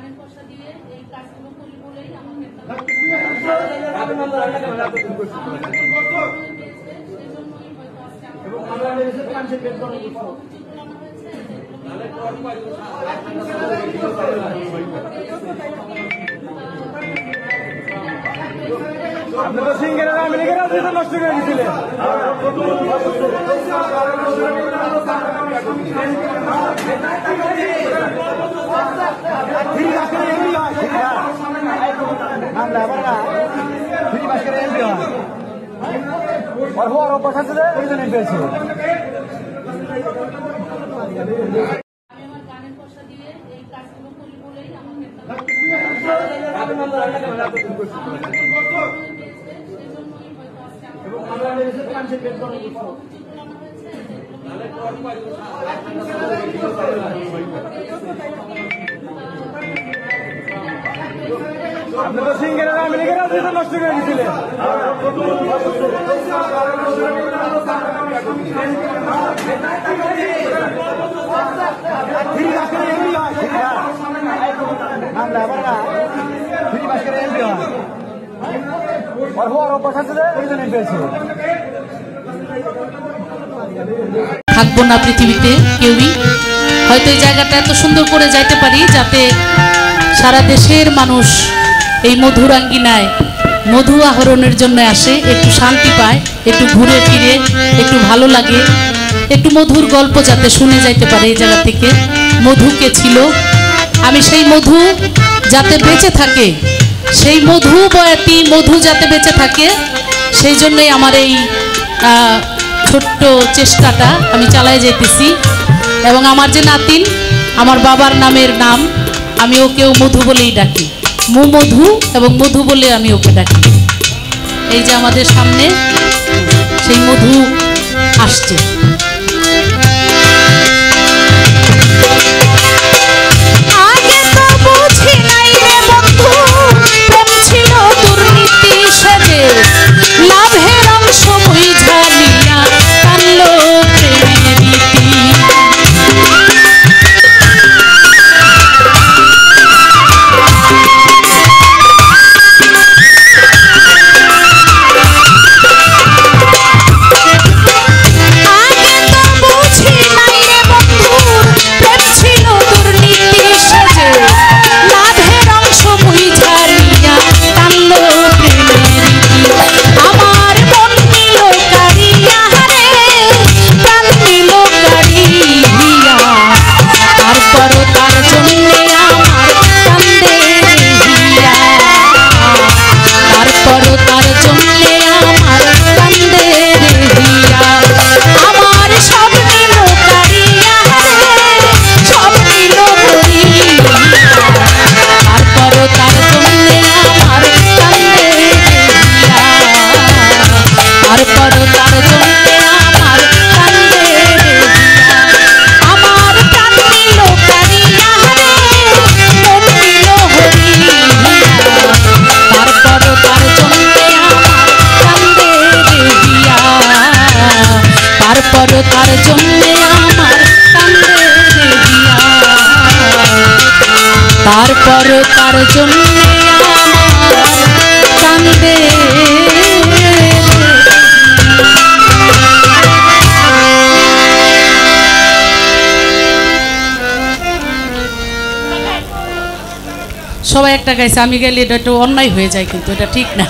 গানের পয়সা দিয়ে এই কাজগুলো করি বলেই আমাকে আপনি তো সিঙ্গেলের আমেরিকার রাজনীতি নষ্ট করে দিয়েছিলেন। গানের পয়সা দিয়ে এই কাজগুলো করি বলেই আমাকে আপনি তো সিঙ্গেলের আমেরিকার রাজনীতি নষ্ট করে দিয়েছিলেন। থাকবো না পৃথিবীতে কেউই, হয়তো এই জায়গাটা এত সুন্দর করে যাইতে পারি যাতে সারা দেশের মানুষ এই মধুরাঙ্গিনায় মধু আহরণের জন্য আসে, একটু শান্তি পায়, একটু ঘুরে ফিরে একটু ভালো লাগে, একটু মধুর গল্প যাতে শুনে যাইতে পারে এই জায়গা থেকে। মধুকে ছিল, আমি সেই মধু যাতে বেঁচে থাকে, সেই মধু বয়াতি মধু যাতে বেঁচে থাকে, সেই জন্যই আমার এই ছোট্ট চেষ্টাটা আমি চালাই যেতেছি। এবং আমার যে নাতিন, আমার বাবার নামের নাম, আমি ওকেও মধু বলেই ডাকি, মধু এবং মধু বলে আমি ওকে ডাকি। এই যে আমাদের সামনে সেই মধু আসছে। লাভের অংশ বুঝালিয়া টানলো প্রেমের রীতি। তার জন্য আমার কান্দে দিয়া, তারপর তার জন্য আমার কান্দে। সবাই একটা গাইছে, আমি গেলে এটা একটু অন্যায় হয়ে যায়, কিন্তু এটা ঠিক না।